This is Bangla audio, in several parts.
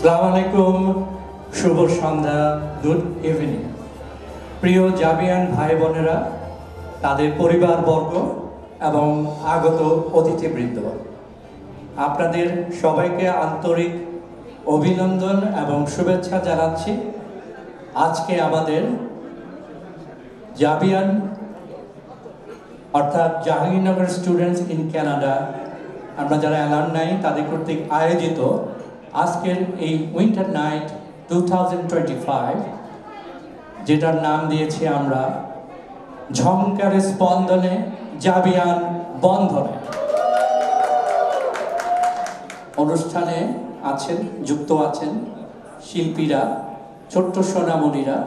আসসালামু আলাইকুম, শুভ সন্ধ্যা, গুড ইভিনিং। প্রিয় জাবিয়ান ভাই বোনেরা, তাদের পরিবারবর্গ এবং আগত অতিথিবৃন্দ, আপনাদের সবাইকে আন্তরিক অভিনন্দন এবং শুভেচ্ছা জানাচ্ছি। আজকে আমাদের জাবিয়ান অর্থাৎ জাহাঙ্গীরনগর স্টুডেন্টস ইন কানাডা, আমরা যারা অ্যালামনাই তাদের কর্তৃক আয়োজিত আজকের এই উইন্টার নাইট 2025, যেটার নাম দিয়েছি আমরা ঝংকারে স্পন্দনে জাবিয়ান বন্ধনে। অনুষ্ঠানে যুক্ত আছেন শিল্পীরা, ছোট্ট সোনামণিরা।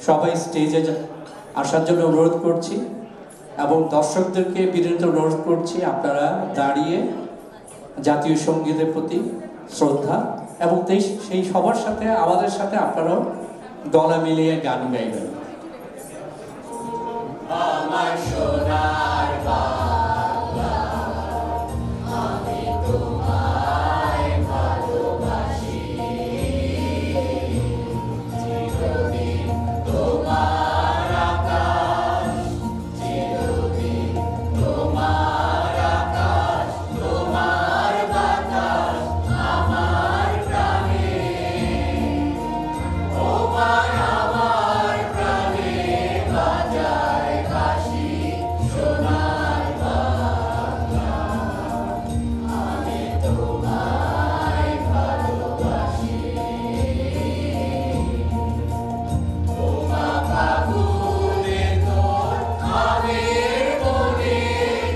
সবাই স্টেজে আসার জন্য অনুরোধ করছি এবং দর্শকদেরকে বিনীত অনুরোধ করছি আপনারা দাঁড়িয়ে জাতীয় সঙ্গীতের প্রতি শ্রদ্ধা এবং সেই সবার সাথে আমাদের সাথে আপনারাও গলা মিলিয়ে গান গাইবেন। আমার সোনার বাংলা, আমি তোমায় ভালোবাসি, চিরদিন তোমার আকাশ, চিরদিন তোমার আকাশ, তোমার বাতাস আমার প্রাণে, তোমার আমার প্রাণে বাজায় বাঁশি সোনার বাংলা, আমি তোমায় ভালোবাসি। তোমা ফাগুনে তোর আমের বনে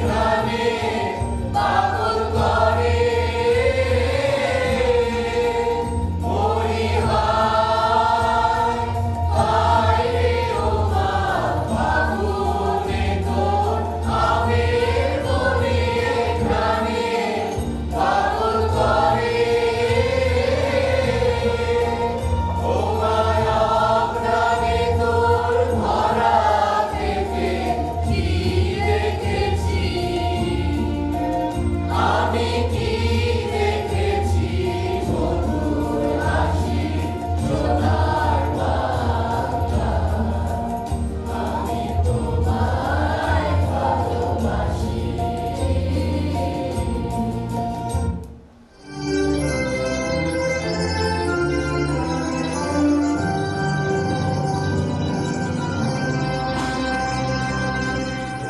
গ্রামে পাগল করে মরি হায় হায় রে ও মা, ফাগুনে তোর আমের বনে গ্রামে পাগল করে ও মায়া প্রাণে তোর ভরা থেকে কি দেখেছি, আমি কি দেখেছি, মধুর হাসি সোনার বাংলা, আমি তোমায় ভালোবাসি।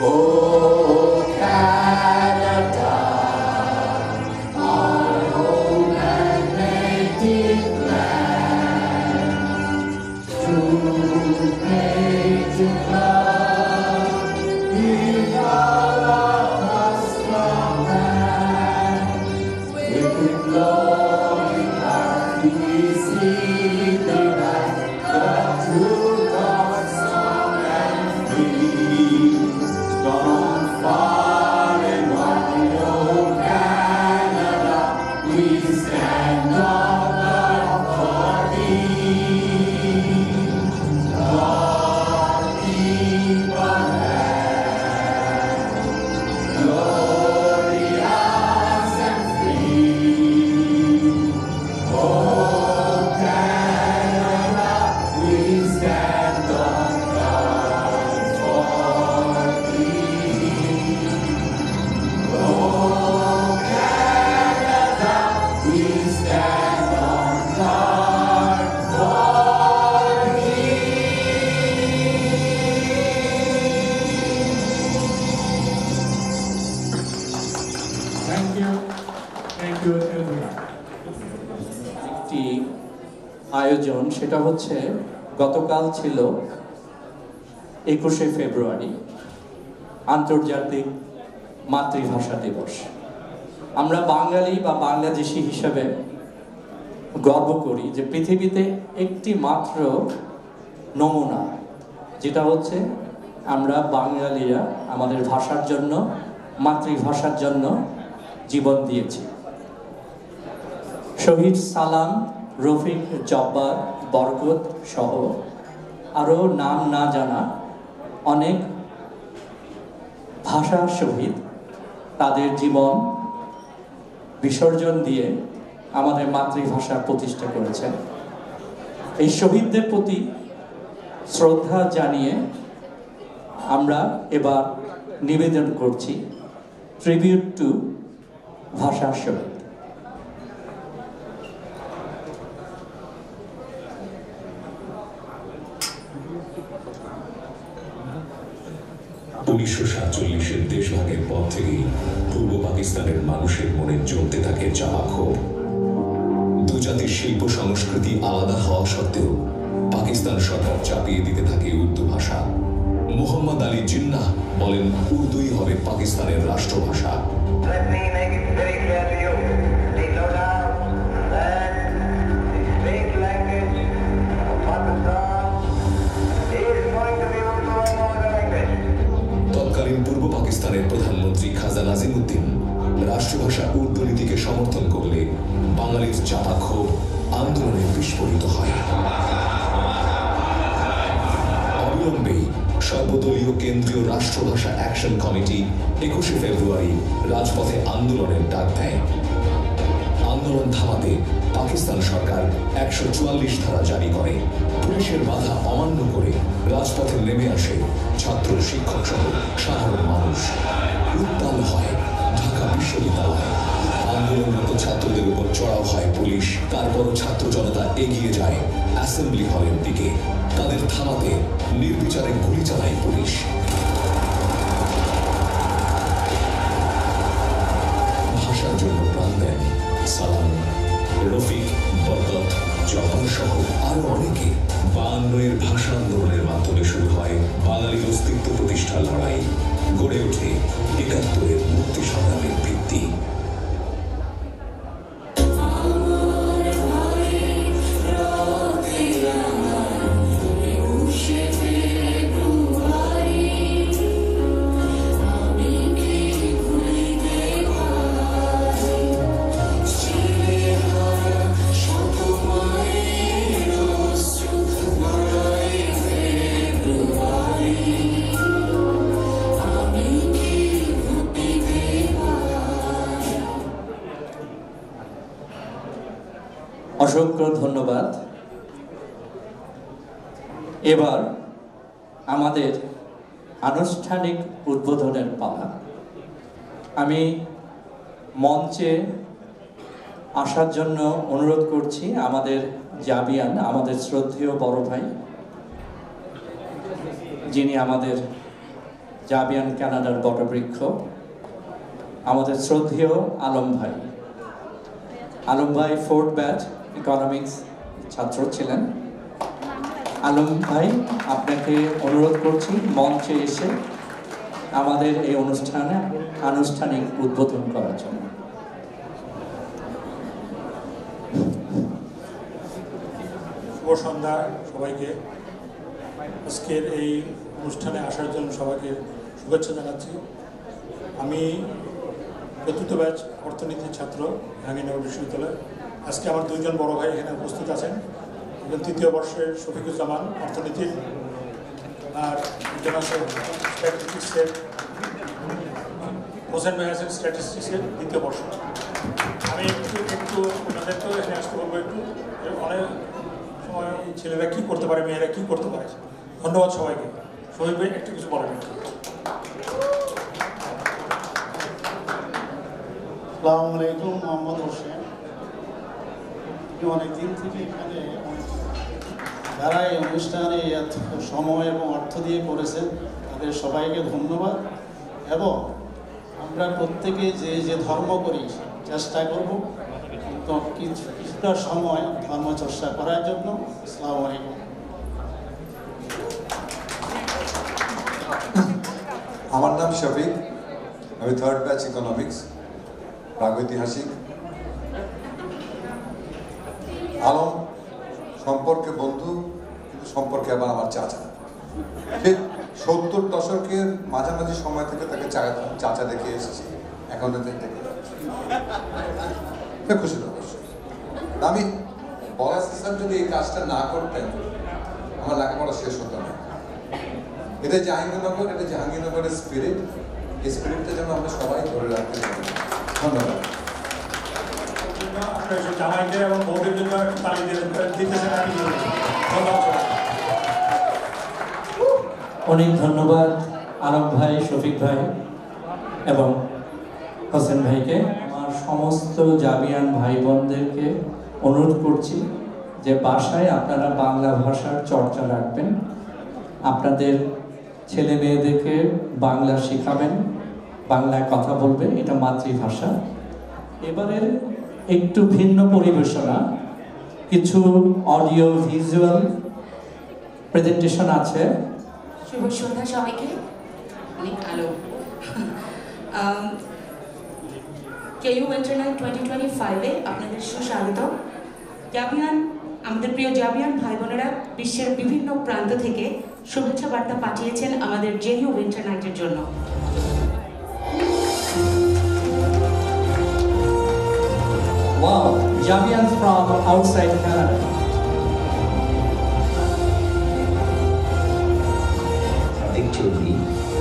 Oh, Canada, our home and native land, to make you proud, give all of us from hand. With the glowing heart we see the light, the truth of song and free. Gone far and wide, oh Canada, we stand on for thee. God keep our land, glorious and free. Oh Canada, we stand on guard for thee. Oh Canada, we stand on guard for thee. Thank you everyone. একটি আয়োজন, সেটা হচ্ছে গতকাল ছিল 21শে ফেব্রুয়ারি, আন্তর্জাতিক মাতৃভাষা দিবস। আমরা বাঙালি বা বাংলাদেশি হিসাবে গর্ব করি যে পৃথিবীতে একটি মাত্র নমুনা, যেটা হচ্ছে আমরা বাঙালিরা আমাদের ভাষার জন্য, মাতৃভাষার জন্য জীবন দিয়েছি। শহীদ সালাম, রফিক, জব্বার, বরকত সহ আরও নাম না জানা অনেক ভাষা শহীদ তাদের জীবন বিসর্জন দিয়ে আমাদের মাতৃভাষা প্রতিষ্ঠা করেছেন। এই শহীদদের প্রতি শ্রদ্ধা জানিয়ে আমরা এবার নিবেদন করছি ট্রিবিউট টু ভাষা শহীদ। 1947-এর দেশভাগের পর থেকেই পূর্ব পাকিস্তানের মানুষের মনে জ্বলতে থাকে জ্বালা ক্ষোভ। দু জাতির শিল্প সংস্কৃতি আলাদা হওয়া সত্ত্বেও পাকিস্তান সরকার চাপিয়ে দিতে থাকে উর্দু ভাষা। মোহাম্মদ আলী জিন্নাহ বলেন, উর্দুই হবে পাকিস্তানের রাষ্ট্রভাষা। তৎকালীন পূর্ব পাকিস্তানের প্রধানমন্ত্রী খাজা নাজিমুদ্দিন রাষ্ট্রভাষা উর্দু নীতিকে সমর্থন করলে বাঙালির জ্বালা ক্ষোভ আন্দোলনে বিস্ফোরিত হয়। অবিলম্বেই সর্বদলীয় কেন্দ্রীয় রাষ্ট্রভাষা অ্যাকশন কমিটি 21শে ফেব্রুয়ারি রাজপথে আন্দোলনের ডাক দেয়। আন্দোলন থামাতে পাকিস্তান সরকার 144 ধারা জারি করে। পুলিশের বাধা অমান্য করে রাজপথে নেমে আসে ছাত্র, শিক্ষক সহ সাধারণ মানুষ। উত্তাল হয় ঢাকা বিশ্ববিদ্যালয়। আন্দোলনরত ছাত্রদের উপর চড়াও হয় পুলিশ। তারপরও ছাত্র জনতা এগিয়ে যায় অ্যাসেম্বলি হলের দিকে। তাদের থামাতে নির্বিচারে গুলি চালায় পুলিশ। ভাষার জন্য প্রাণ দেন সালাম, রফিক, বরকত, জফর সহ আরো অনেকে। 52-এর ভাষা আন্দোলনের মাধ্যমে শুরু হয় বাঙালির অস্তিত্ব প্রতিষ্ঠার লড়াই। গড়ে ওঠে 71-এর মুক্তি সংগ্রামের ভিত্তি। অসংখ্য ধন্যবাদ। এবার আমাদের আনুষ্ঠানিক উদ্বোধনের পালা। আমি মঞ্চে আসার জন্য অনুরোধ করছি আমাদের জাবিয়ান, আমাদের শ্রদ্ধেয় বড় ভাই, যিনি আমাদের জাবিয়ান কানাডার বটবৃক্ষ, আমাদের শ্রদ্ধেয় আলম ভাই। আলম ভাই 4th ব্যাচ ইকোনমিক্স ছাত্র ছিলেন। আলম ভাই, আপনাকে অনুরোধ করছি মঞ্চে এসে আমাদের এই অনুষ্ঠানে আনুষ্ঠানিক উদ্বোধন করার জন্য। শুভ সন্ধ্যা সবাইকে। আজকের এই অনুষ্ঠানে আসার জন্য সবাইকে শুভেচ্ছা জানাচ্ছি। আমি 4th ব্যাচ অর্থনীতির ছাত্র, জাহাঙ্গীরনগর বিশ্ববিদ্যালয়। আজকে আমার 2জন বড় ভাই এখানে উপস্থিত আছেন। একজন 3য় বর্ষের শফিকুজ্জামান অর্থনীতির, আর একজন আছে স্ট্যাটিস্টিক্সের, হোসেন ভাই আছেন স্ট্যাটিস্টিক্সের 2য় বর্ষ। আমি একটু ওনাদেরকেও এখানে আসতে বলবো। একটু অনেক সময় ছেলেরা কী করতে পারে, মেয়েরা কী করতে পারে। ধন্যবাদ সবাইকে। শহীদ ভাই একটু কিছু বলেন। আসসালামু আলাইকুম। মোহাম্মদ হোসেন। অনেকদিন থেকে এখানে যারা এই অনুষ্ঠানে এত সময় এবং অর্থ দিয়ে করেছেন তাদের সবাইকে ধন্যবাদ। এবং আমরা প্রত্যেকে যে যে ধর্ম করি চেষ্টা করব তো কিছুটা সময় ধর্মচর্চা করার জন্য। আসসালামু আলাইকুম। আমার নাম শফিক, আমি 3rd ব্যাচ ইকোনমিক্স, প্রাগৈতিহাসিক। আলম সম্পর্কে বন্ধু, কিন্তু সম্পর্কে আবার আমার চাচা। সে 70 দশকের মাঝামাঝি সময় থেকে তাকে চাচা দেখে এসেছি, এখন দেখে খুশি অবশ্যই। আমি বলাস স্যার যদি এই কাজটা না করতেন আমার লেখাপড়া শেষ হতো না। এটা জাহাঙ্গীরনগর, এটা জাহাঙ্গীরনগরের স্পিরিট। এই স্পিরিটটা যেন আমরা সবাই ধরে রাখতে পারি। ধন্যবাদ। জামাইকে এবং বউদের জন্য একটু তালি দিতেছেন আমি ধন্যবাদ। অনেক ধন্যবাদ আলম ভাই, শফিক ভাই এবং হোসেন ভাইকে। আমার সমস্ত জাবিয়ান ভাই বোনদেরকে অনুরোধ করছি যে বাসায় আপনারা বাংলা ভাষার চর্চা রাখবেন, আপনাদের ছেলে মেয়েদেরকে বাংলা শেখাবেন, বাংলায় কথা বলবেন, এটা মাতৃভাষা। এবারের একটু ভিন্ন পরিবেশনা, কিছু অডিও ভিজুয়াল প্রেজেন্টেশন আছে। শুভ সন্ধ্যা সবাইকে, অনেক আলো। কেইউ উইন্টার নাইট 2025-এ আপনাদের সুস্বাগত। জাবিয়ান, আমাদের প্রিয় জাবিয়ান ভাই বোনেরা বিশ্বের বিভিন্ন প্রান্ত থেকে শুভেচ্ছা বার্তা পাঠিয়েছেন আমাদের জেইউ উইন্টার নাইটের জন্য। Wow, Javians from outside Canada. Chowdhury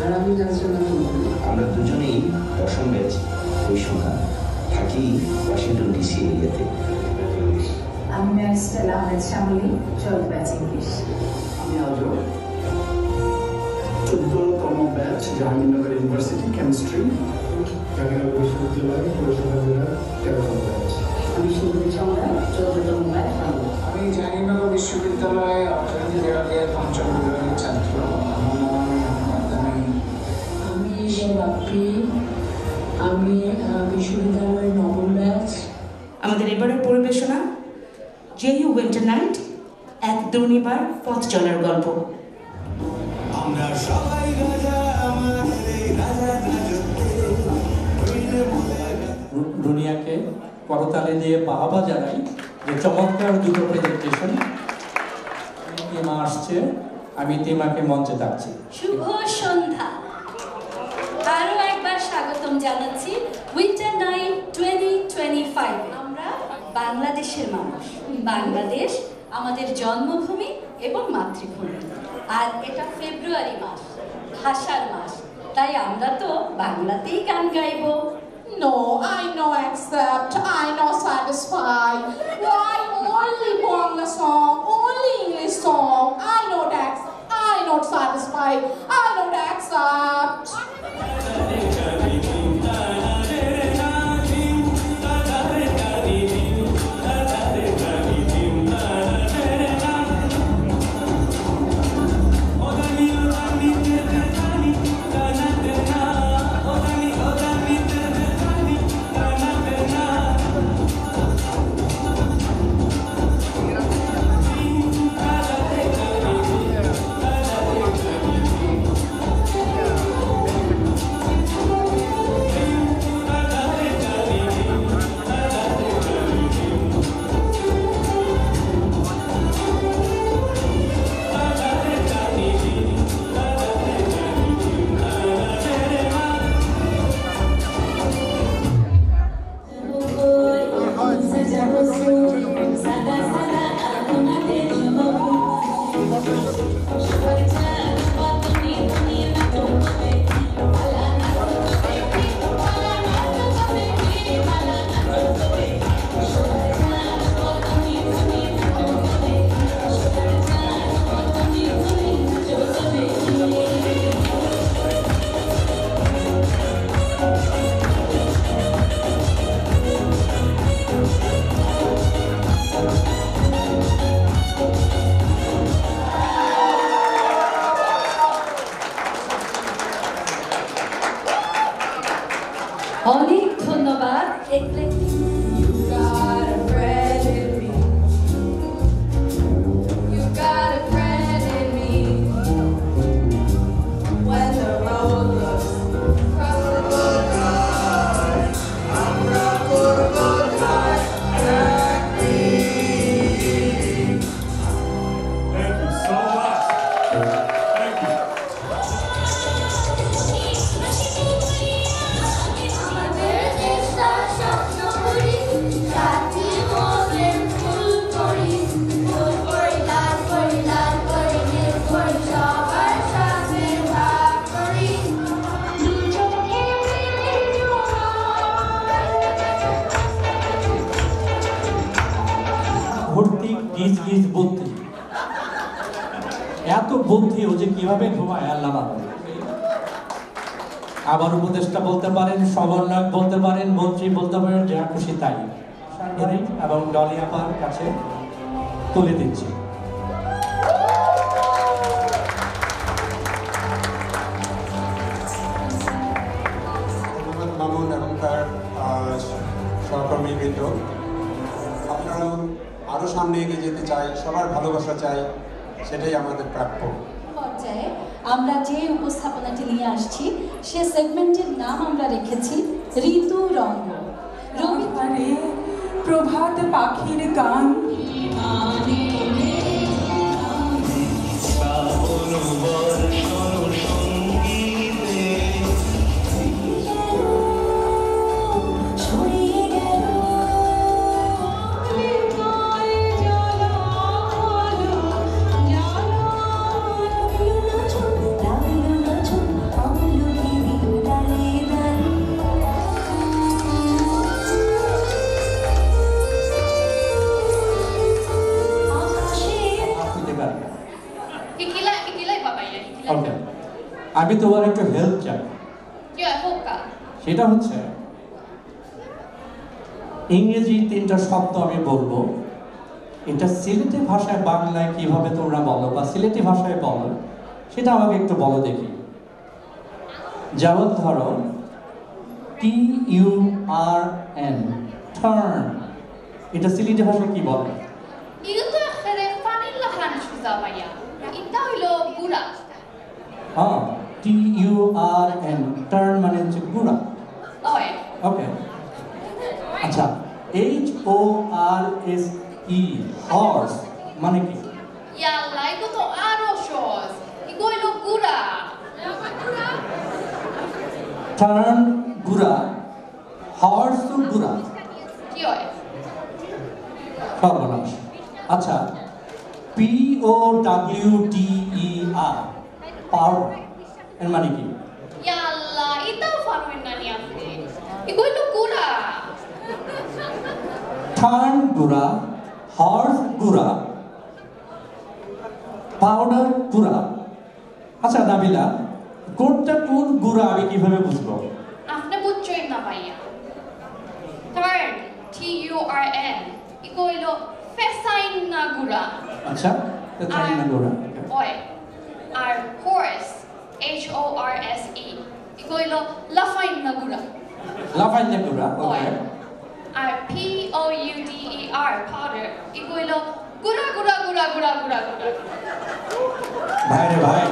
আর আমি আমরা দুজনেই দশম ব্যাচ ওই সময় থাকি ওয়াশিংটন ডিসি এরিয়াতে। আমি Stella Ahmed Shyamoli, 12 batch English. আমি আজও 14তম batch Jahangirnagar university chemistry, Jahangirnagar বিশ্ববিদ্যালয় পরিষেবা জেলার 13তম ব্যাচ। আমি সুন্দরী চন্দ্রা, 14তম ব্যাচ বাংলা। আমি জাহাঙ্গীরনগর বিশ্ববিদ্যালয়ে অর্থনীতি বিভাগের 5ম বিভাগের ছাত্র। আমি বিশ্ববিদ্যালয়ের 9ম ব্যাচ। আমাদের এবারের পরিবেশনা জেইউ উইন্টার নাইট, এক দুর্নিবার পথ চলার গল্প। আমরা সবাই রাজা, আমাদের এই রাজা দুনিয়াকে করতালি দিয়ে বাহবা জানাই যে চমৎকার দুটো প্রেজেন্টেশন। তিমা আসছে, আমি তিমাকে মঞ্চে ডাকছি। শুভ সন্ধ্যা, আরো একবার স্বাগতম জানাচ্ছি উইন্টার নাইট 2025। আমরা বাংলাদেশের মানুষ, বাংলাদেশ আমাদের জন্মভূমি এবং মাতৃভূমি। আর এটা ফেব্রুয়ারি মাস, ভাষার মাস, তাই আমরা তো বাংলাতেই গান গাইবো। No, I no accept, I no satisfy. Why only Bangla song, only English song? I not satisfy, I not accept. অনেক ধন্যবাদ। আমাদের দেশটা স্বপ্ন নার্গিস বুদ্ধি, এত বুদ্ধি ও যে কিভাবে ঘুমায় আল্লাহ মালুম। আবার উপদেষ্টা বলতে পারেন, সমন্বয়ক বলতে পারেন, মন্ত্রী বলতে পারেন, যা খুশি তাই। এবং ডলি আপার কাছে তুলে দিচ্ছি। মামুন এবং তার সহকর্মীবৃন্দ, আপনারা আরও সামনে এগিয়ে যেতে চাই, সবার ভালোবাসা চাই, সেটাই আমাদের প্রাপ্য। পর্যায়ে আমরা যে উপস্থাপনাটি নিয়ে আসছি সে সেগমেন্টের নাম আমরা রেখেছি ঋতু রঙ্গ। রবিবারে প্রভাত পাখির গান, আমি তোমার একটু হেল্প চাই। সেটা হচ্ছে ইংরেজি 3টা শব্দ আমি বলবো, এটা সিলেটি ভাষায় বাংলায় কিভাবে তোমরা বলো বা সিলেটি ভাষায় বলো সেটা আমাকে একটু বলো দেখি। যেমন ধরো TURN, টার্ন, এটা সিলেটি ভাষায় কি বলে? হ্যাঁ, TURN, টার্ন মানে হচ্ছে ঘোড়া। ওকে, আচ্ছা HORSE, হর্স মানে কি? টার্ন ঘোড়া, হর্স ঘোড়া, সর্বনাশ। আচ্ছা POWDER, পাওয়ার, এর মানে কি? টার্ন গুড়া, হর্স গুড়া, পাউডার গুড়া। আচ্ছা নাবিলা, কোনটা কোন গুড়া আমি কিভাবে বুঝবো? আপনি বুঝছেন না ভাইয়া। টার্ন TURN ইকোইলো ফেসাইনা গুড়া। আচ্ছা, ফেসাইনা গুড়া। ওই আর হর্স HORSE ইকোইলো লাফাইনা গুড়া। লাফাইনা গুড়া, ওকে। আর POUDER পাউডার ইকোইলো গুড়া গুড়া গুড়া গুড়া গুড়া গুড়া। ভাই রে ভাই,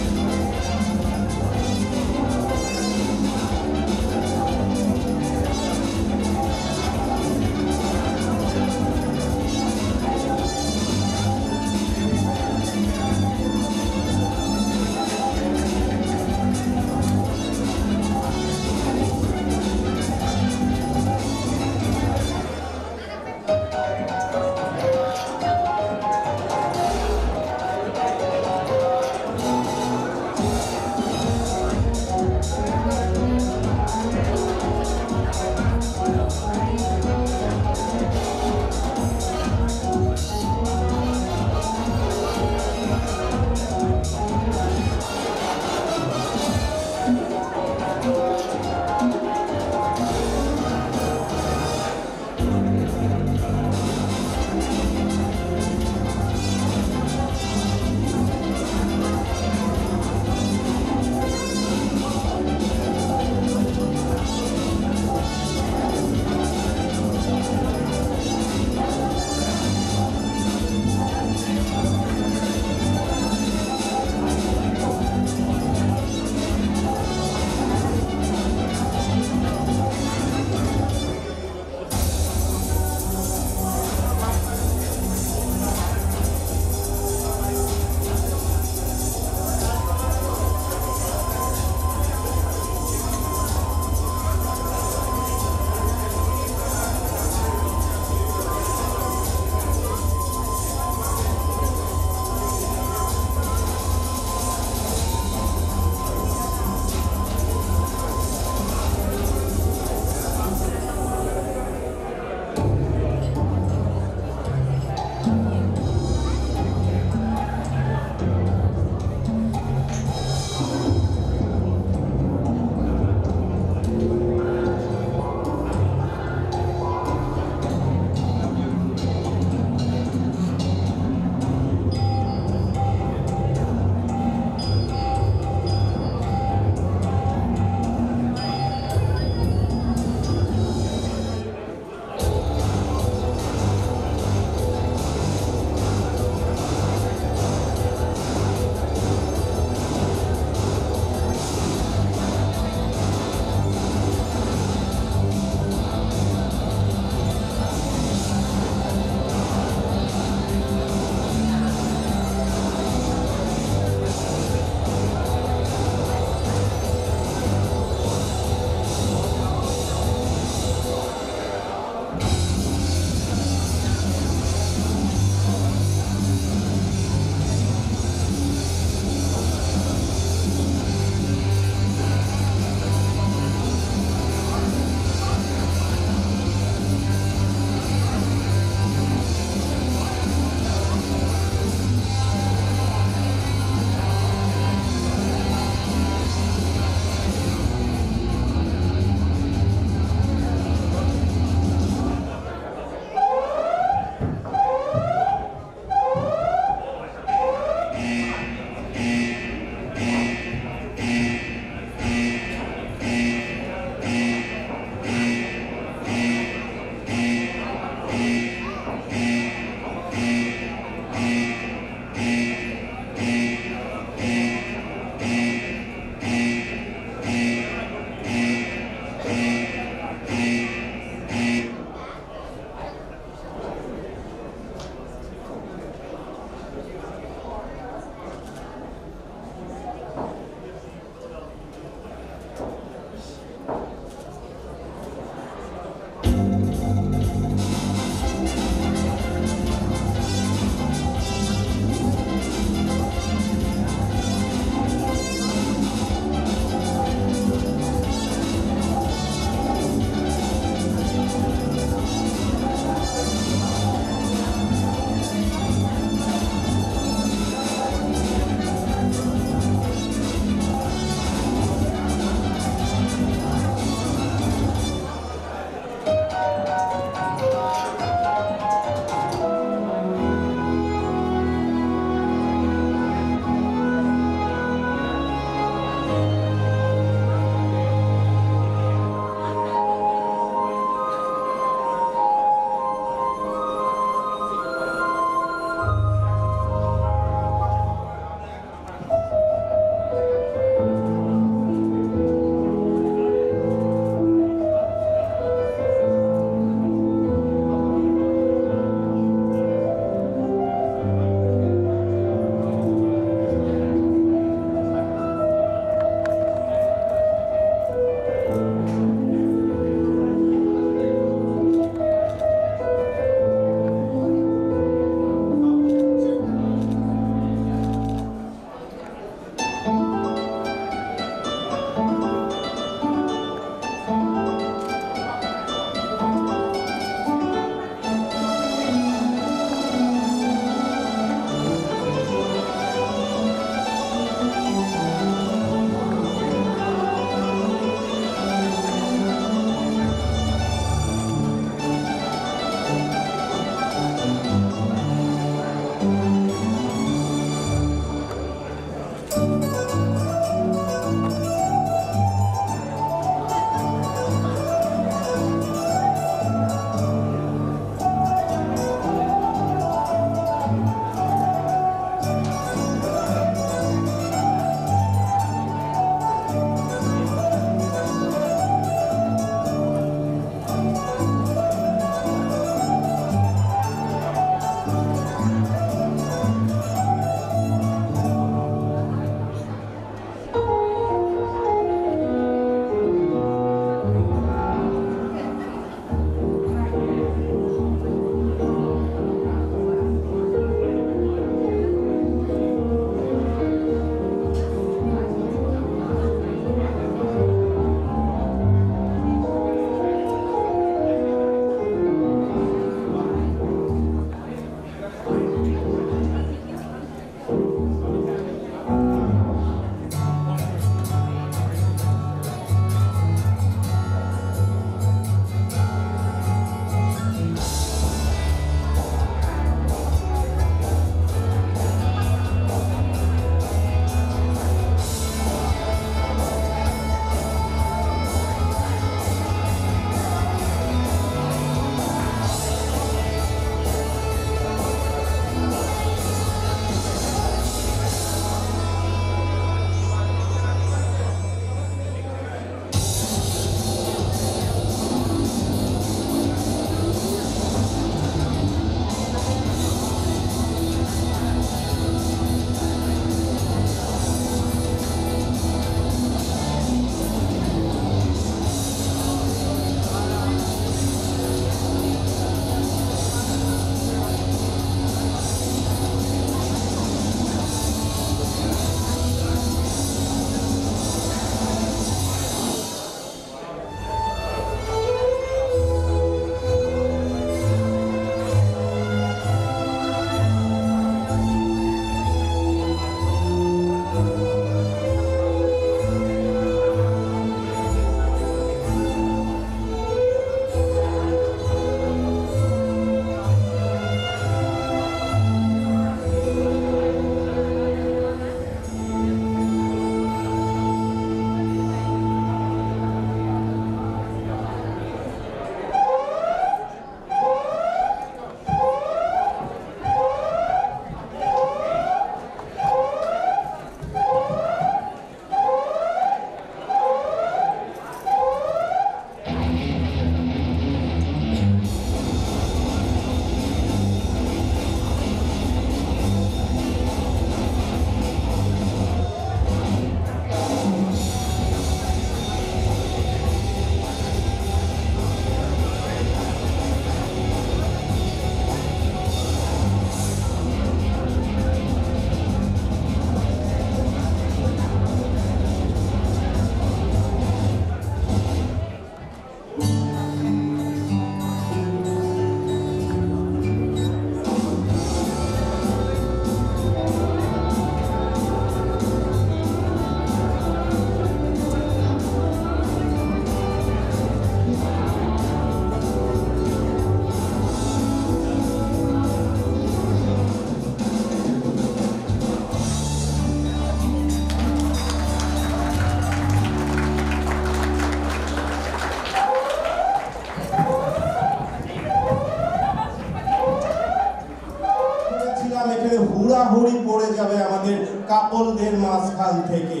দেখলাম এখানে হুড়াহুড়ি পড়ে যাবে আমাদের কাপলদের মাঝখান থেকে।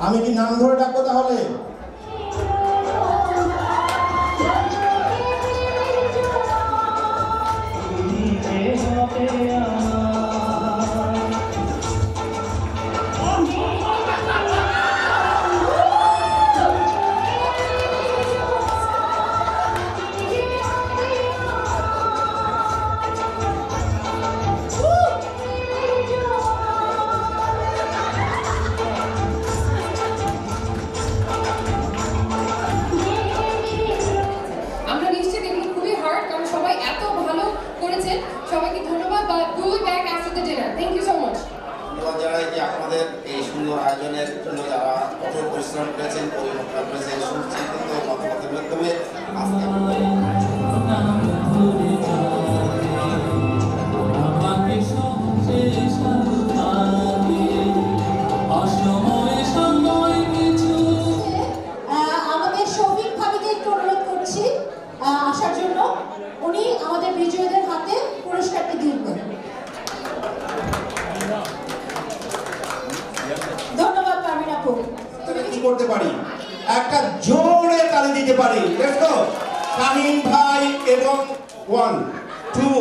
আমি কি নাম ধরে ডাকবো তাহলে? সবাইকে ধন্যবাদ। we'll be back after the dinner. Thank you so much. ধন্যবাদ জানাই যে আপনাদের এই সুন্দর আয়োজনের জন্য যারা কঠোর পরিশ্রম করেছেন, পরিবর্তন করেছেন, সুচিন্তিত মতামতের মাধ্যমে আমাদের শফিক ভাবিকে একটু অনুরোধ করছি আসার জন্য। উনি আমাদের বিজয়ীদের হাতে পুরস্কারটি দিবেন। ধন্যবাদ পারমিন আপু। তুমি কি করতে পারি? একটা জোরে তালি দিতে পারি। Let's go. শাহিন ভাই এবং 1 2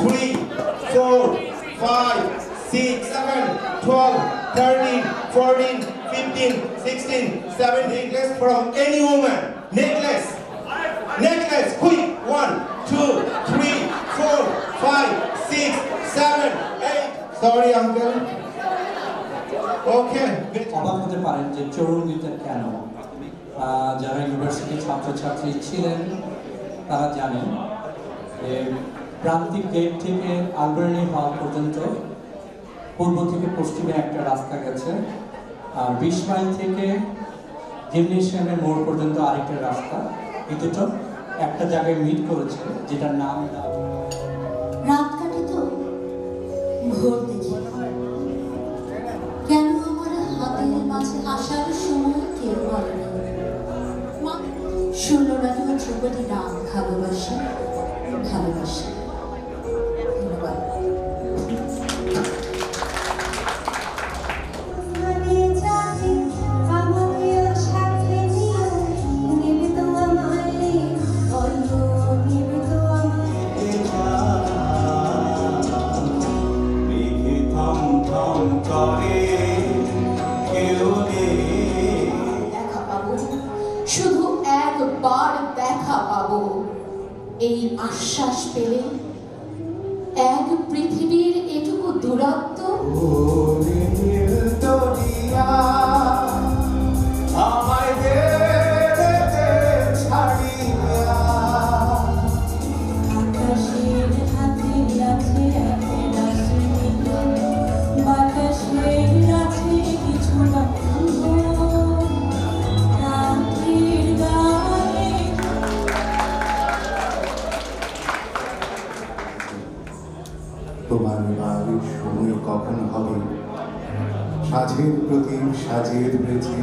3 4 5 6 7 12 13 14 15 16 17 necklace from any woman. Necklace, quick. 1 2 3 4 5 6 7 8. Sorry uncle. ওকে, অবাক হতে পারেন যে চরঙ্গিতা কেন। যারা ইউনিভার্সিটির ছাত্রছাত্রী ছিলেন তারা জানেন যে প্রান্তিক গেট থেকে আলবার্নি হল পর্যন্ত পূর্ব থেকে পশ্চিমে একটা রাস্তা গেছে, আর 20 মাইল থেকে জিমনেশিয়ামের মোড় পর্যন্ত আরেকটা রাস্তা। এই দুটো একটা জায়গায় মিট করেছে, যেটার নাম রাত কাটে তো ভোর দেখি। কেন আমার হাতের মাঝে আসার সময় কেউ বলে না। শুনল না কেউ ধ্রুপদী নাম ভালোবাসা, ভালোবাসা। ধন্যবাদ। শুধু একবার দেখা পাবো, এই আশ্বাস পেলে এক পৃথিবীর এটুকু দূরত্ব আকাশের হাতে আছে বাতাসের আছে কিছু না তোমার বাড়ির সময় কখন হবে? সাজের প্রতি সাজের বেঁচে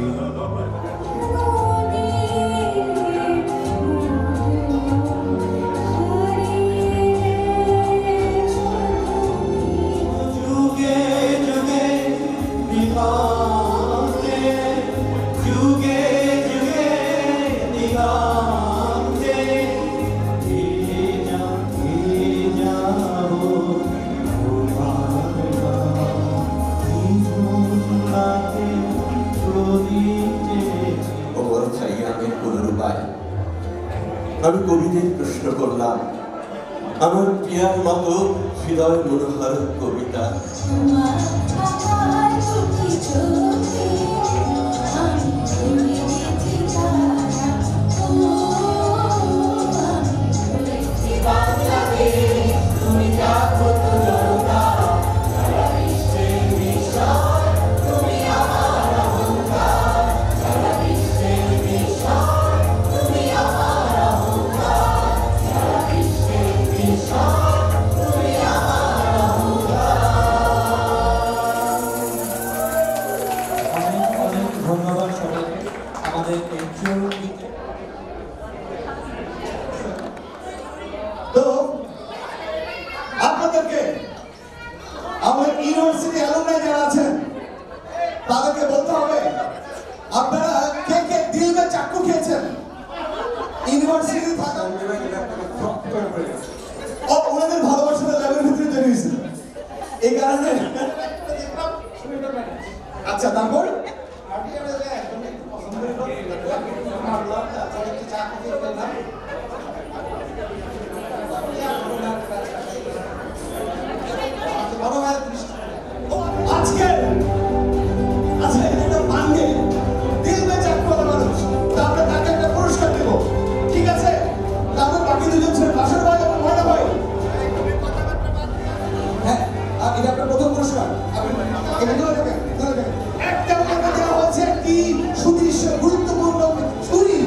যুগে যুগে দিগন্তে, যুগে যুগে দিগন্তে ফিরে যাবো। আমি কবিদের প্রশ্ন করলাম, আমার প্রিয়ার মতো হৃদয় মনোহর কবিতা। ধন্যবাদ সবাইকে। আমাদের এই তো আপনাদেরকে ওনাদের ভালোবাসাটা ল্যাবের ভিতরে তৈরি হয়েছিল এই কারণে। আচ্ছা তারপর আজকে আচ্ছা একটা পান্ডে দিল মে চাকওয়ালা মানুষ, তারপরে তাকে একটা পুরস্কার দেব, ঠিক আছে? তারপর বাকি দুজন ছেলে বাসর ভাই এবং ময়না ভাই। হ্যাঁ, এটা আপনার প্রথম পুরস্কার। এটা ধরে দেখেন, ধরে দেখেন। একটা ওনাকে দেওয়া হচ্ছে একটি সুদৃশ্য গুরুত্বপূর্ণ ছুরি,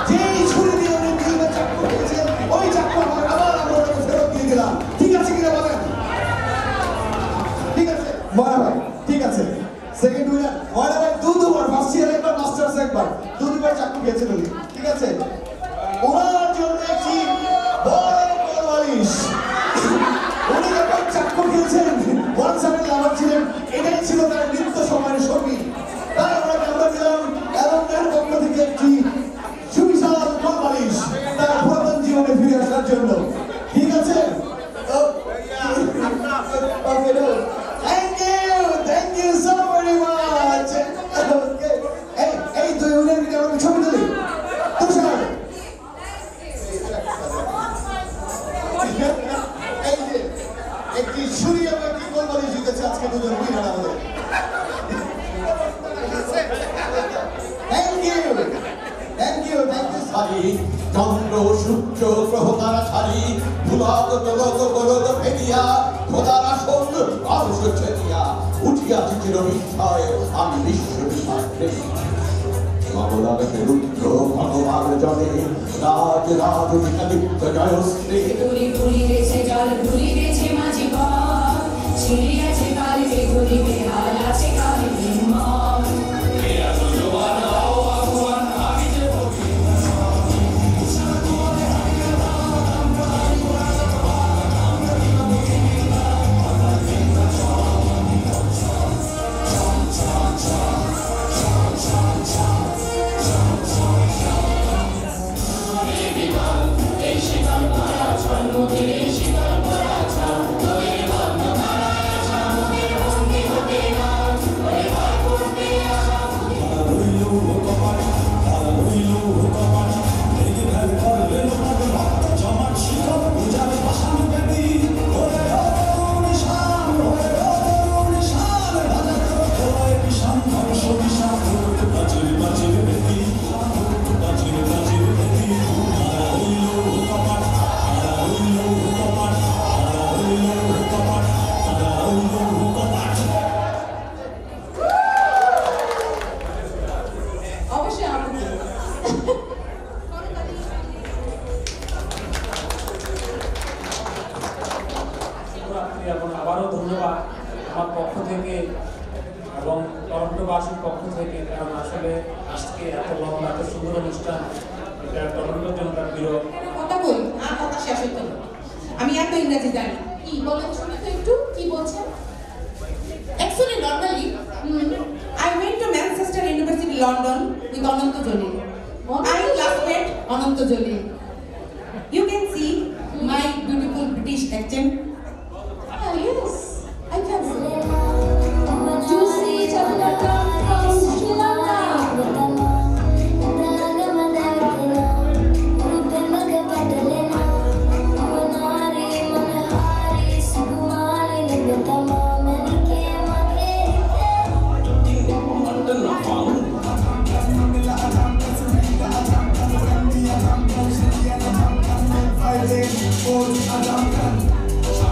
যেই ছুরি দিয়ে উনি দিল মে চাকু খেয়েছেন, ওই চাকু আবার আমরা ওনাকে ফেরত দিয়ে দিলাম। ঠিক আছে কিনা বলেন? ঠিক আছে ময়না ভাই, ঠিক আছে। সেকেন্ড উইনার ময়না ভাই দুবার, ফার্স্ট ইয়ার একবার, মাস্টার্স একবার, দুবার চাকু খেয়েছেন উনি, ঠিক আছে? ওনার জন্য একটি বড় কোরবালিশ। উনি যখন চাকু খেয়েছেন, ওয়ান সাইডের লাভার ছিলেন, এটাই ছিল তার নিত্য সময়ের সঙ্গী। তাই আমরা দিলাম অ্যালমনের পক্ষ থেকে একটি সুবিশাল কোরবালিশ তার পুরাতন জীবনে ফিরে আসার জন্য, ঠিক আছে? Thank you so very much. এই দুই উইনার কি আমরা ছবি তুলি? তুষার এই যে একটি ছুরি এবং একটি কোরবালিশ জিতেছে আজকে দুজন উইনার আমাদের। থ্যাংক ইউ সারি চন্দ্র সূর্য গ্রহ তারা ছাড়ি ভুলত তোলত বলদ ফেরিয়া খোদার আসন আরশ ছেড়িয়া উঠিয়াছি চিরবিস্ময় আমি বিশ্ববিমাত্রে মমলাকে রুদ্র ভগবান জনে রাজ রাজ বিকালিপ্ত জয়শ্রী ঘুরি ঘুরি গেছে জল ঘুরি গেছে মাঝি পথ ছিড়ি আছে কালি যে ঘুরি বেহাল আছে কালি বিমল এরা তো জোয়ান আও আগুয়ান আমি যে ভবি আবারও ধন্যবাদ আমার পক্ষ থেকে এবং টরন্টোবাসীর পক্ষ থেকে, কারণ আসলে আজকে এত লম্বা এত সুন্দর অনুষ্ঠান, এটা টরন্টোর জন্য তার প্রিয়। কথা বলি আর কথা শেষ হতো না, আমি এত ইংরেজি জানি। কি বলেন শুনি তো একটু, কি বলছেন? Actually, normally, I went to Manchester University, London with Ananta Jolin. I classmate Ananta Jolin. You can see my beautiful British accent. Yes, I can see. To see each other come from Sri Lanka. Fighting for Adam.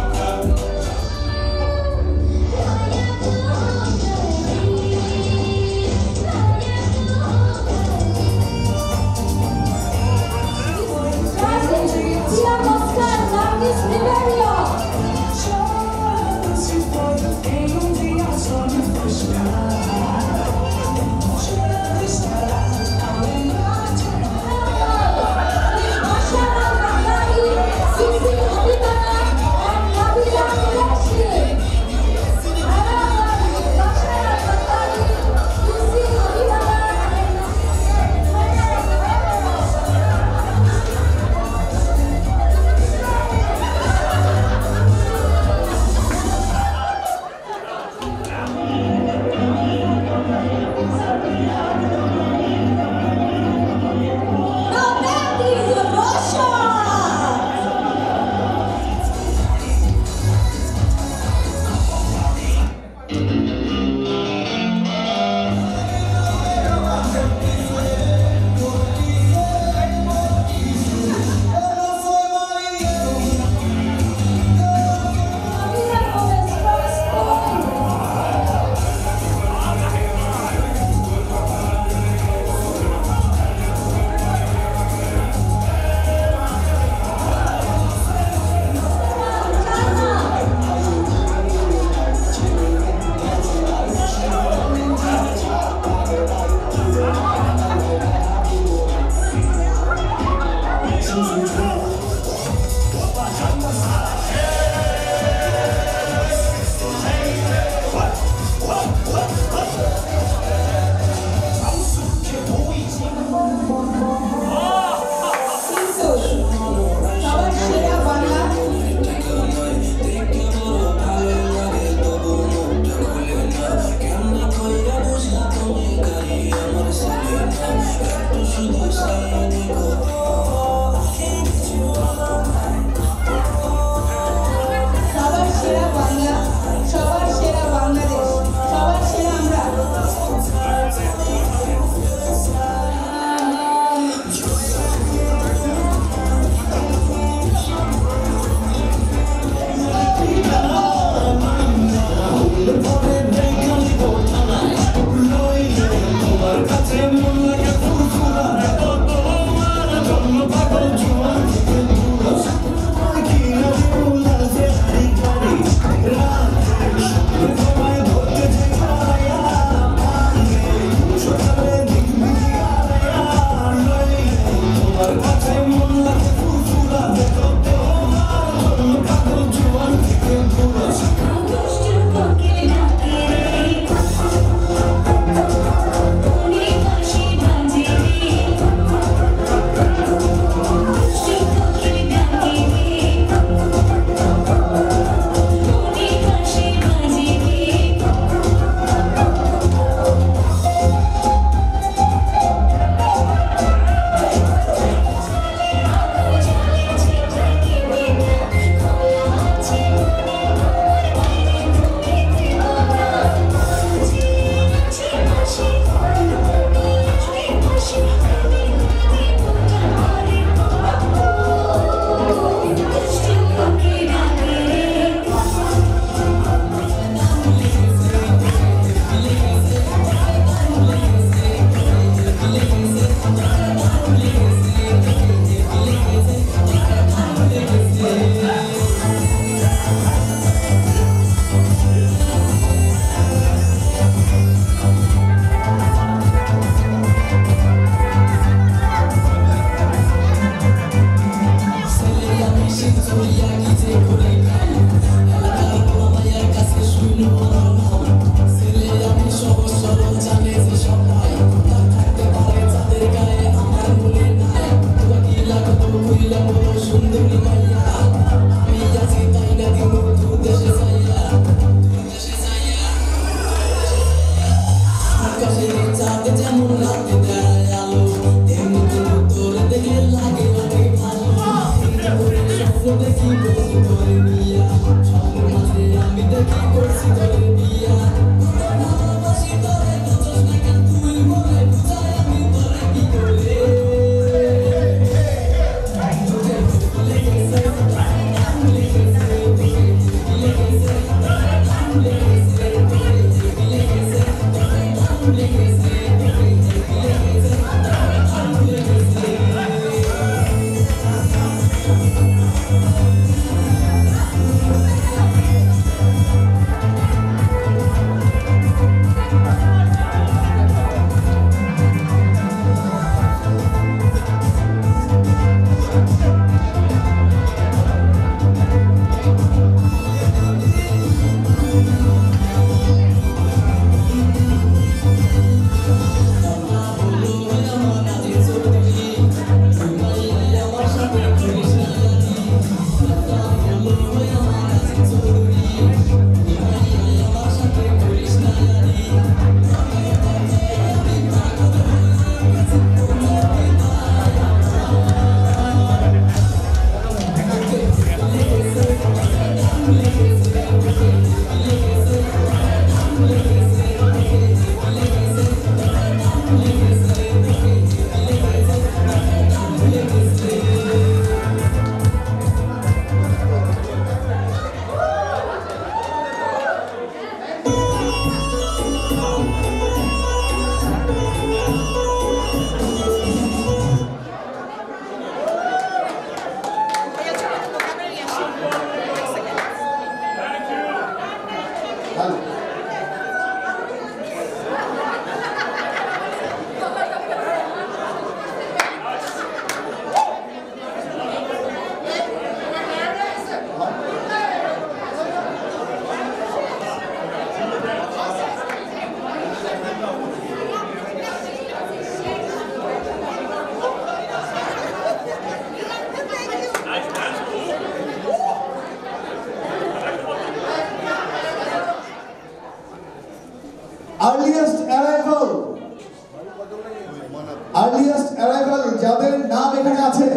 Earliest arrival যাদের নাম এখানে আছে,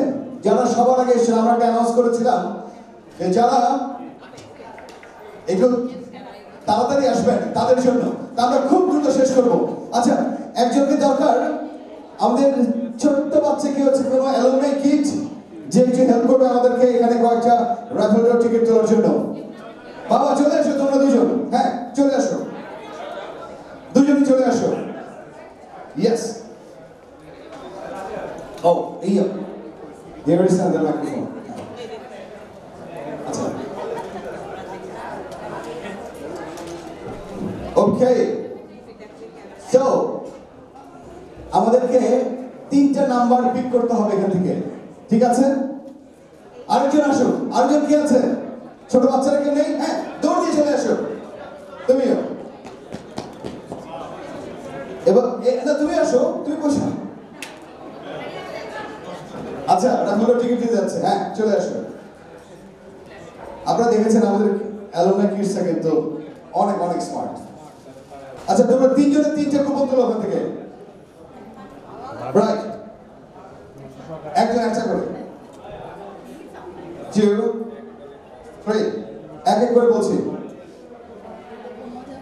যারা সবার আগে এসেছেন, আমরা একটা অ্যানাউন্স করেছিলাম যে যারা একটু তাড়াতাড়ি আসবেন তাদের জন্য, তা আমরা খুব দ্রুত শেষ করব। আচ্ছা, একজনকে দরকার, আমাদের ছোট্ট বাচ্চা কি হচ্ছে কোনো অ্যালুমনাই কিট যে একটু হেল্প করবে আমাদেরকে এখানে কয়েকটা রাইফেল ড্র টিকিট তোলার জন্য। বাবা চলে আসো তোমরা দুজন, হ্যাঁ চলে আসো, দুজনই চলে আসো। ইয়েস, ও এই there is another microphone. আচ্ছা, ওকে, সো আমাদেরকে 3টা নাম্বার পিক করতে হবে এখান থেকে, ঠিক আছে? আরেকজন আসো, আরেকজন কি আছে? ছোট বাচ্চারা কেউ নেই? হ্যাঁ, দৌড় দিয়ে চলে আসো, তুমিও। এবার তুমি আসো, তুমি বসো। আচ্ছা, রাফেলের টিকিট দিয়ে যাচ্ছে, হ্যাঁ চলে আসো। আপনারা দেখেছেন আমাদের অ্যালুমনাই কিডসটা কিন্তু অনেক অনেক স্মার্ট। আচ্ছা, তোমরা তিনজনের 3টা কুপন তোলো ওখান থেকে, রাইট? একজন একটা করে, 2 3, এক এক করে বলছি।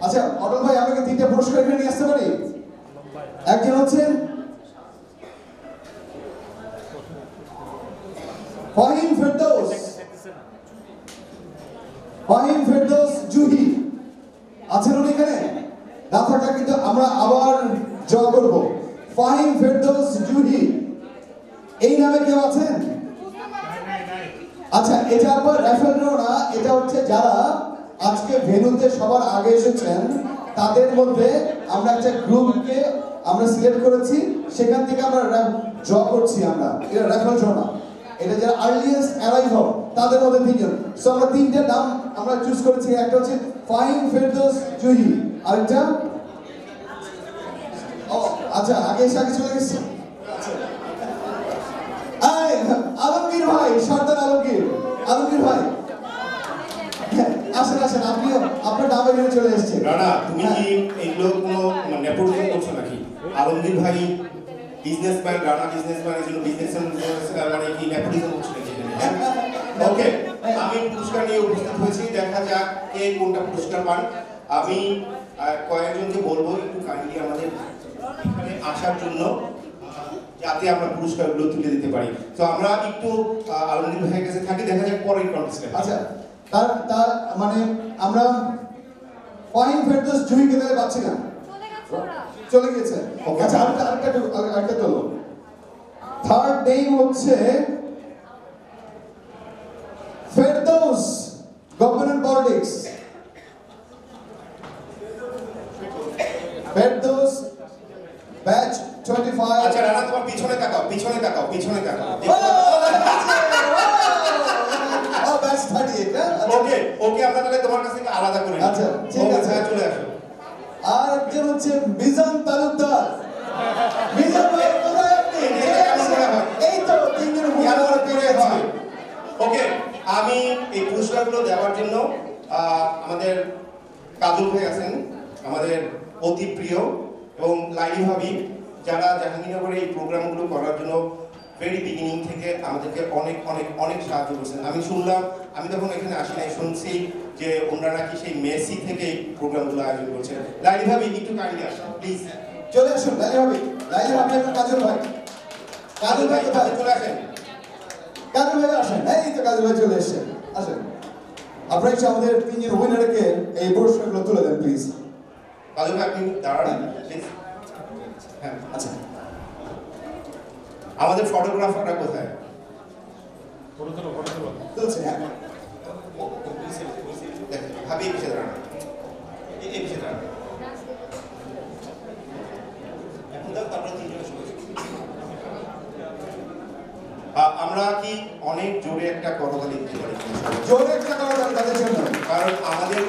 আচ্ছা অটল ভাই, আমাকে 3টা পুরস্কার এখানে নিয়ে আসতে পারি? একজন হচ্ছেন ফাহিম ফেরদৌস, ফাহিম ফেরদৌস জুহি, আছেন উনি এখানে? না থাকলে কিন্তু আমরা আবার ড্র করব। ফাহিম ফেরদৌস জুহি, এই নামে কেউ আছেন? আচ্ছা, এটা আবার রাইফেল ড্র না, এটা হচ্ছে যারা আজকে ভেন্যুতে সবার আগে এসেছেন তাদের মধ্যে আমরা একটা গ্রুপকে আমরা সিলেক্ট করেছি, সেখান থেকে আমরা ড্র করছি। আমরা এটা রাইফেল ড্র না, এটা যারা আর্লিয়েস্ট অ্যারাইভাল তাদের মধ্যে 3জন। সো আমরা 3টা নাম আমরা চুজ করেছি, একটা হচ্ছে ফাহিম ফেরদৌস জুহি, আরেকটা ও আচ্ছা আগে এসে আগে চলে গেছে আলমগীর ভাই, সর্দার আলমগীর, আলমগীর ভাই আসেন আসেন, আপনিও আপনার নাম এখানে চলে এসেছে। রানা, তুমি কি এইগুলো কোনো নেপোটিজম করছো নাকি? আলমগীর ভাই বিজনেসম্যান, রানা বিজনেসম্যান, এই জন্য বিজনেসম্যান মানে কি নেপোটিজম করছো নাকি? ওকে, আমি পুরস্কার নিয়ে উপস্থিত হয়েছি, দেখা যাক কে কোনটা পুরস্কার পান। আমি কয়েকজনকে বলবো একটু কাইন্ডলি আমাদের এখানে আসার জন্য, যাতে আমরা পুরস্কারগুলো তুলে দিতে পারি। তো আমরা একটু আলমগীর ভাইয়ের কাছে থাকি, দেখা যাক পরের কন্টেস্টে। আচ্ছা, তার মানে আমরা ফাহিম ফেরদৌস জুহিকে তাহলে পাচ্ছি না, চলে গেছে। আচ্ছা আরেকটা তোলো। থার্ড নেম হচ্ছে Ferdous, government politics. Ferdous batch 25। আচ্ছা রানা তোমার পিছনে তাকাও, পিছনে তাকাও, পিছনে তাকাও। ও ব্যাচ 38। ওকে ওকে, আমরা তাহলে তোমার কাছ থেকে আলাদা করে নিই। আচ্ছা ঠিক আছে, চলে আসো। আর একজন হচ্ছে মিজান তালুকদার। মিজান ভাই কোথায় আপনি? এই তো তিনজন পেয়ে গেছি। ওকে, আমি এই পুরস্কারগুলো দেওয়ার জন্য আমাদের কাজল ভাই আছেন, আমাদের অতি প্রিয়, এবং লাইলি ভাবি, যারা জাহাঙ্গীরনগরে এই প্রোগ্রামগুলো করার জন্য ভেরি বিগিনিং থেকে আমাদেরকে অনেক অনেক অনেক সাহায্য করছেন। আমি শুনলাম, আমি তখন এখানে আসি নাই, শুনছি যে ওনারা নাকি সেই মেসি থেকে এই প্রোগ্রামগুলো আয়োজন করছেন। লাইলি ভাবি একটু কাইন্ডলি আসুন প্লিজ। চলে আসুন লাইলি ভাবি। লাইলি ভাবি এবং কাজল ভাই। কাজল ভাই কোথায়? চলে আসেন। কাজল ভাই আসেন। এই তো কাজল ভাই চলে এসেছেন, আসেন। আপনারা এসে আমাদের তিনজন উইনারকে এই পুরস্কারগুলো তুলে দেন প্লিজ। কাজল ভাই আপনি দাঁড়ান প্লিজ। হ্যাঁ আচ্ছা, আমাদের ফটোগ্রাফাররা কোথায়? তুলছে। হ্যাঁ ভাবি এই পিছিয়ে দাঁড়ান, এই পিছিয়ে দাঁড়ান। এখন তারপরে তিনজনে শুরু। আমরা কি অনেক জোরে একটা করতালি দিতে পারি? জোরে একটা করতালি তাদের জন্য। কারণ আমাদের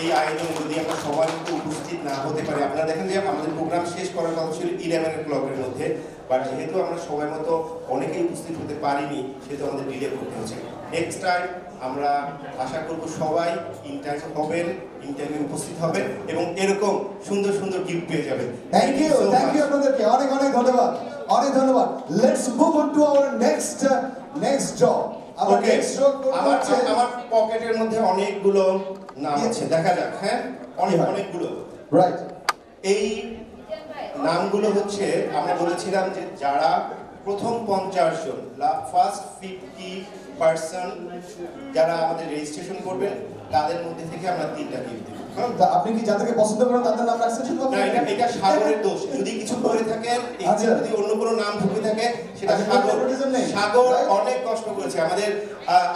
এই আয়োজন যদি আমরা সবাই উপস্থিত না হতে পারি, আপনারা দেখেন যে আমাদের প্রোগ্রাম শেষ করার কথা ছিল 11 o'clock-এর মধ্যে, বাট যেহেতু আমরা সবাই মতো অনেকেই উপস্থিত হতে পারিনি, সেহেতু আমাদের ডিলে করতে হচ্ছে। নেক্সট টাইম আমরা আশা করব সবাই ইন টাইম হবেন, ইন টাইমে উপস্থিত হবেন এবং এরকম সুন্দর সুন্দর গিফট পেয়ে যাবেন। থ্যাংক ইউ আপনাদেরকে অনেক অনেক ধন্যবাদ, অনেক ধন্যবাদ। Let's move on to our next draw. আমার নেক্সট ড্র আমার পকেটের মধ্যে অনেকগুলো নাম আছে, দেখা যাক। হ্যাঁ, অনেকগুলো। রাইট। এই নামগুলো হচ্ছে আমরা বলেছিলাম যে যারা প্রথম 50 জন, ফার্স্ট 50% যারা আমাদের রেজিস্ট্রেশন করবেন, তাদের মধ্যে থেকে আমরা 3টা গিফট দেব। আপনি কি যাদেরকে পছন্দ করেন তাদের নাম রাখছেন শুধু? না, এটা সাগরের দোষ। যদি কিছু করে থাকেন, যদি অন্য কোনো নাম ঢুকে থাকে, সেটা সাগর অনেক কষ্ট করেছে আমাদের।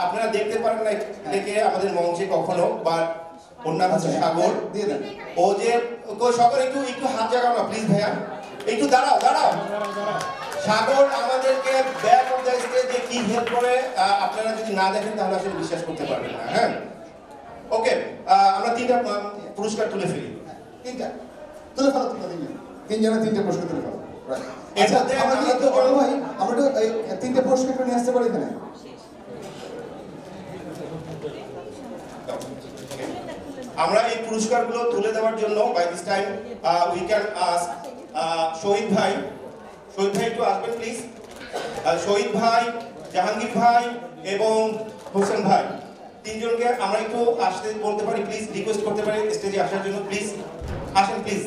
আপনারা দেখতে পারেন না দেখে আমাদের মঞ্চে কখনো, বা ওর নাম হচ্ছে সাগর। ও যে সাগর একটু হাত জাগাও না প্লিজ ভাইয়া, একটু দাঁড়াও। সাগর আমাদেরকে ব্যাক অফ দ্য স্টেজে কি হেল্প করে, আপনারা যদি না দেখেন তাহলে আসলে বিশ্বাস করতে পারবেন না। হ্যাঁ, ওকে, আমরা 3টা পুরস্কার তুলে ফেলি। 3টা তুলে ফেলো, তিনজনে 3টে পুরস্কার তুলে ফেলো। আচ্ছা, আমরা তো বড় ভাই, আমরা তো 3টে পুরস্কার নিয়ে আসতে পারি এখানে। আমরা এই পুরস্কারগুলো তুলে দেওয়ার জন্য by this time we can ask Shahid ভাই একটু আসবেন প্লিজ। শহীদ ভাই, জাহাঙ্গীর ভাই এবং হোসেন ভাই, তিনজনকে আমরা একটু আসতে বলতে পারি প্লিজ, রিকোয়েস্ট করতে পারি স্টেজে আসার জন্য প্লিজ। আসেন প্লিজ।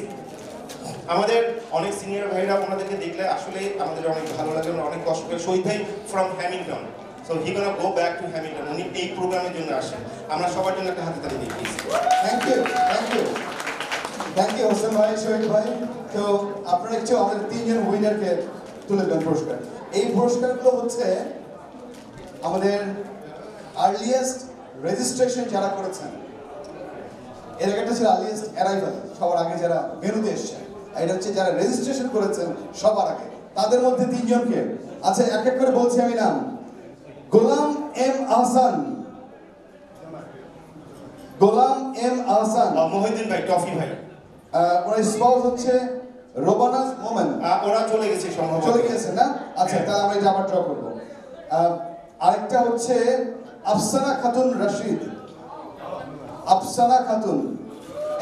আমাদের অনেক সিনিয়র ভাইরা ওনাদেরকে দেখলে আসলে আমাদের অনেক ভালো লাগে, অনেক কষ্ট করে। শহীদ ভাই from Hamilton, so he gonna go back to Hamilton. উনি এই প্রোগ্রামের জন্য আসেন। আমরা সবার জন্য একটা হাতে তালি দিই প্লিজ। থ্যাংক ইউ হোসেন ভাই, শহীদ ভাই। তো আপনারা একটু আমাদের 3জন উইনারকে তুলে দেন পুরস্কার। এই পুরস্কারগুলো হচ্ছে আমাদের আর্লিয়েস্ট রেজিস্ট্রেশন যারা করেছেন, এর একটা ছিল আর্লিয়েস্ট অ্যারাইভাল, সবার আগে যারা বেরোতে এসছেন। এটা হচ্ছে যারা রেজিস্ট্রেশন করেছেন সবার আগে, তাদের মধ্যে 3জনকে। আচ্ছা, এক এক করে বলছি আমি নাম। গোলাম এম আহসান, মহিউদ্দিন ভাই, টফি ভাই। ওনার স্পাউস হচ্ছে রোবানা মোমেন। ওরা চলে গেছে, সম্ভবত চলে গেছে না? আচ্ছা, তাহলে আমরা এটা আবার ড্র করব। আরেকটা হচ্ছে আফসানা খাতুন রশিদ।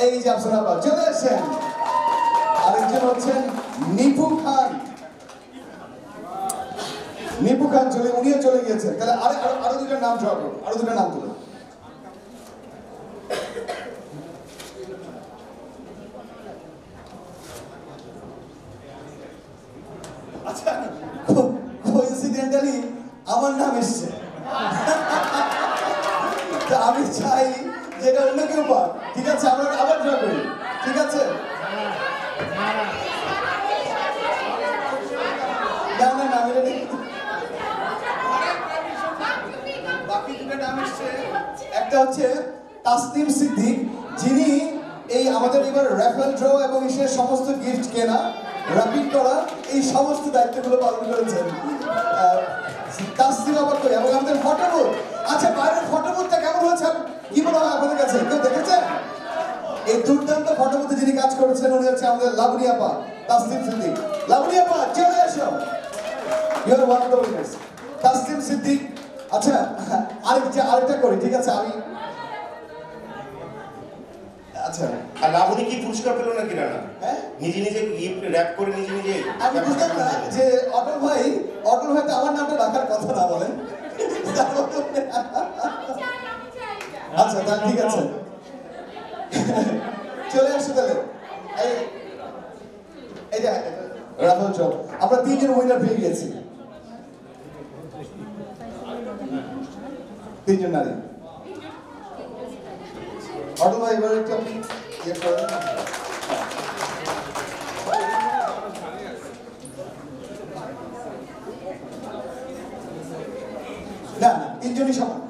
এই যে আফসানা আপা চলে এসেছেন। আরেকজন হচ্ছেন নিপু খান উনিও চলে গিয়েছেন। তাহলে আরো 2টার নাম ড্র করবো, আরো 2টার নাম তুলো। আচ্ছা, কোইন্সিডেন্টালি আমার নাম এসছে। আমি চাই যেটা অন্য কেউ পাক। ঠিক আছে, আমরা আবার ড্র করি। তাসলিম সিদ্দিক, যিনি এই আমাদের এবার র্যাফেল ড্র এবং ইসের সমস্ত গিফট কেনা, র্যাপিড করা, এই সমস্ত দায়িত্বগুলো পালন করেছেন। তাসলিম আবার কই, এবং আমাদের ফটোবুথ। আচ্ছা, বাইরের ফটোবুথটা কেমন হয়েছে কি মনে হয় আপনাদের কাছে? কেউ দেখেছেন? এই দুর্দান্ত ফটোবুথে যিনি কাজ করেছেন উনি হচ্ছে আমাদের লাবণী আপা, তাসলিম সিদ্দিক। লাবণী আপা চলে আসো, you are one of the winners. Taslim Siddique. আচ্ছা, আরেকটা করি, ঠিক আছে? আমি আচ্ছা, আর লাবণী কি পুরস্কার পেল নাকি না? হ্যাঁ, নিজে নিজে গিফট র‍্যাপ করে নিজে নিজে। আমি বুঝলাম না যে অটল ভাই তো আমার নামটা রাখার কথা না বলেন। আচ্ছা, তাহলে ঠিক আছে, চলে আসো তাহলে। এই যে রাফেল ড্র, আমরা 3 জন উইনার পেয়ে গেছি, 3 জন নারী। অটল ভাই এবার একটু আপনি ইয়ে করেন। না, 3 জনই সমান।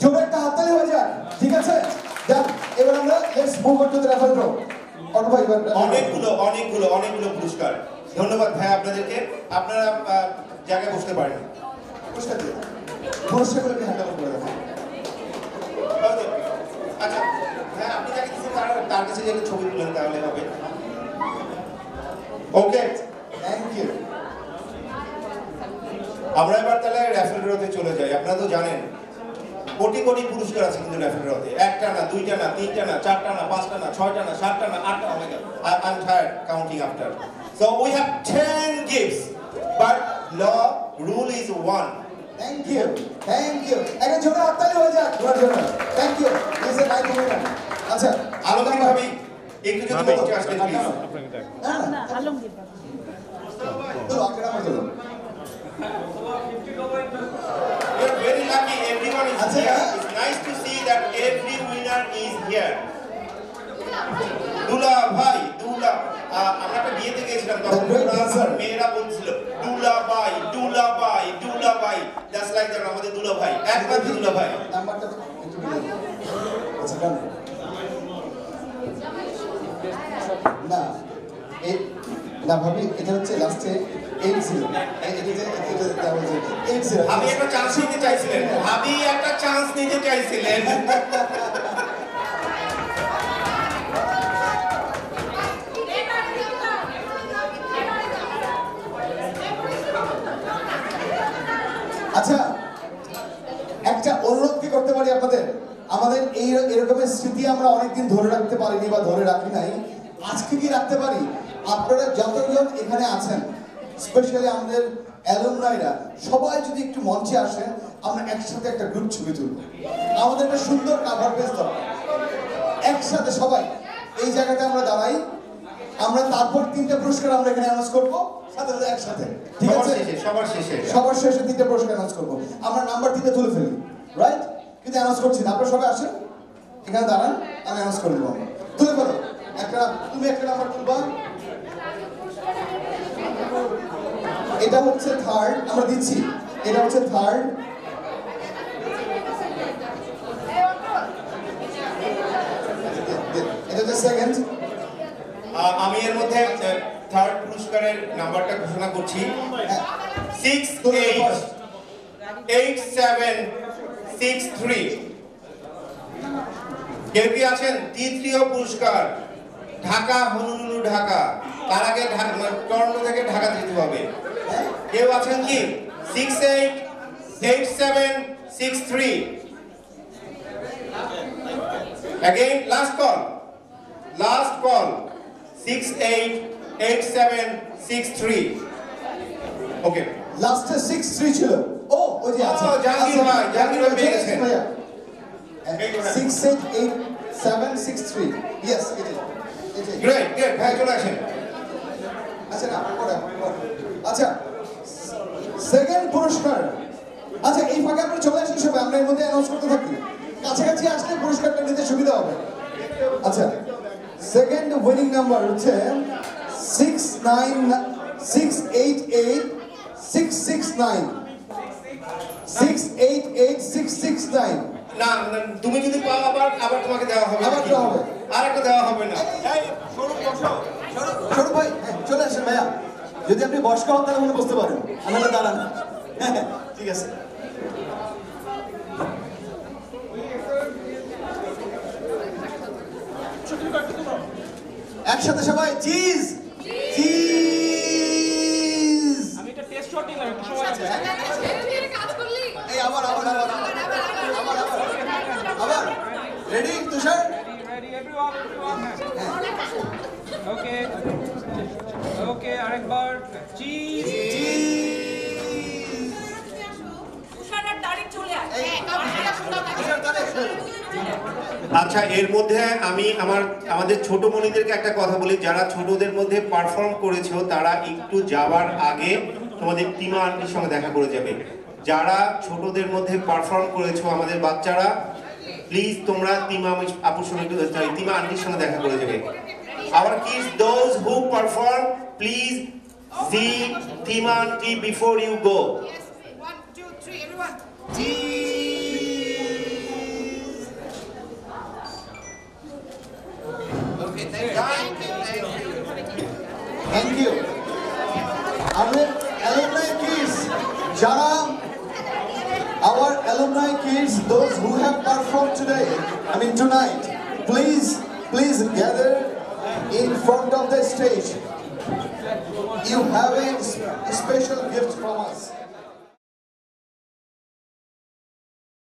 জোরে একটা হাততালি হয়ে যায়, ঠিক আছে? যাক, এবার আমরা let's move on to the raffle draw. Atal ভাই অনেকগুলো পুরস্কার। ধন্যবাদ ভাই আপনাদেরকে। আপনারা জায়গায় বসতে পারেন। পুরস্কারগুলো কি হ্যান্ডেল করে দেবেন? আচ্ছা, হ্যাঁ, আপনি যাকে দিচ্ছেন তার কাছে যে ছবি তুলেন তাহলে হবে। ওকে, থ্যাংক ইউ। আমরা এবার তাহলে র্যাফেল ড্রতে চলে যাই। আপনারা তো জানেন কোটি কোটি পুরস্কার আছে কিন্তু র্যাফেল ড্রতে। 1টা না, 2টা না, 3টা না, 4টা না, 5টা না, 6টা না, 7টা না, 8টা। Oh my God, I'm tired counting after. So we have 10 gifts, but law rule is 1. Thank you. একটা জোরে হাততালি হয়ে যাক ওনার জন্য। Thank you. Is a nice winner. আচ্ছা, আলমগীর ভাবি একটু যদি মঞ্চে আসবেন প্লিজ। না, আলমগীর ভাবি তো আগে আমার জন্য। We are very lucky everyone is here. It's nice to see that every winner is here. দুলা ভাই, আমরা একটা বিয়েতে গেছিলাম, তখন মেয়েরা বলছিল দুলা ভাই, জাস্ট লাইক দ্যাট। আমাদের দুলা ভাই, একমাত্র দুলা ভাই। নাম্বারটা একটু বলে দিন। আচ্ছা, কেন না ভাবি, এটা হচ্ছে লাস্টে 80। আমি একটা চান্স নিতে চাইছিলেন, আচ্ছা, একটা অনুরোধ কি করতে পারি আপনাদের? আমাদের এরকমের স্মৃতি আমরা অনেকদিন ধরে রাখতে পারিনি বা ধরে রাখি নাই, আজকে কি রাখতে পারি? আপনারা যতজন এখানে আছেন, স্পেশালি আমাদের অ্যালুমনাইরা, সবাই যদি একটু মঞ্চে আসেন, আমরা একসাথে একটা গ্রুপ ছবি তুলব। আমাদের একটা সুন্দর কাভার পেজ দরকার। একসাথে সবাই এই জায়গাতে আমরা দাঁড়াই, আমরা তারপর 3টা পুরস্কার আমরা এখানে অ্যানাউন্স করবো একসাথে, ঠিক আছে? সবার শেষে 3টা পুরস্কার অ্যানাউন্স করবো। আমরা নাম্বার 3টা তুলে ফেলি, রাইট? কিন্তু অ্যানাউন্স করছি না, আপনারা সবাই আসেন, এখানে দাঁড়ান, আমি অ্যানাউন্স করে দেবো। তুলে ফেলো তুমি একটা নাম্বার তুলবা। এটা হচ্ছে 3rd, আমরা দিচ্ছি। এটা হচ্ছে 3rd, এটা হচ্ছে 2nd। আমি এর মধ্যে 3rd পুরস্কারের নাম্বারটা ঘোষণা করছি। 688763। কেউ কি আছেন? তৃতীয় পুরস্কার, ঢাকা, হনুলুলু ঢাকা। তার আগে টরন্টো থেকে ঢাকা যেতে হবে। কেউ আছেন কি? 688763। Again, last call. 688763. Okay. লাস্টে 63 ছিল। ওই যে আছে জাহাঙ্গীর ভাই পেয়ে গেছেন। 688763। Yes, it is. Great, ভাই চলে আসেন। আচ্ছা, 2nd পুরস্কার। আচ্ছা, এই ফাঁকে আমরা চলে আসি সবাই, আমরা এর মধ্যে অ্যানাউন্স করতে থাকি। কাছাকাছি আসলে পুরস্কারটা নিতে সুবিধা হবে। আচ্ছা, 2nd উইনিং নাম্বার হচ্ছে 6886669। না না, তুমি যদি পাও আবার আবার তোমাকে দেওয়া হবে আবার দেওয়া হবে। আর একটা দেওয়া হবে না। স্বরূপ ভাই চলে আসেন ভাইয়া, যদি আপনি বয়স্ক হন তাহলে মনে বুঝতে পারেন, আমাদের দাঁড়ান। ঠিক আছে, একসাথে সবাই চিজ চিজ। আমি এটা টেস্ট শট নিলাম, একটু সময় আছে। এই আবার আবার আবার আবার আবার রেডি তুষার? রেডি এভরিওয়ান, ওকে ওকে, আরেকবার চিজ। আচ্ছা, এর মধ্যে আমি আমাদের ছোট মনিদেরকে একটা কথা বলি, যারা ছোটদের মধ্যে পারফর্ম করেছো তারা একটু যাওয়ার আগে তোমাদের টিমা আন্টির সঙ্গে দেখা করে যাবে। যারা ছোটদের মধ্যে পারফর্ম করেছো আমাদের বাচ্চারা, প্লিজ তোমরা টিমা আপুর সঙ্গে একটু টিমা আন্টির সঙ্গে দেখা করে যাবে। Our kids, those who perform, please see Tima aunty before you go. Yes, 1, 2, 3, everyone. Okay, thank you. Thank you. আমাদের alumni kids, যারা our alumni kids, those who have performed today, tonight, please gather in front of the stage. You have a special gift from us.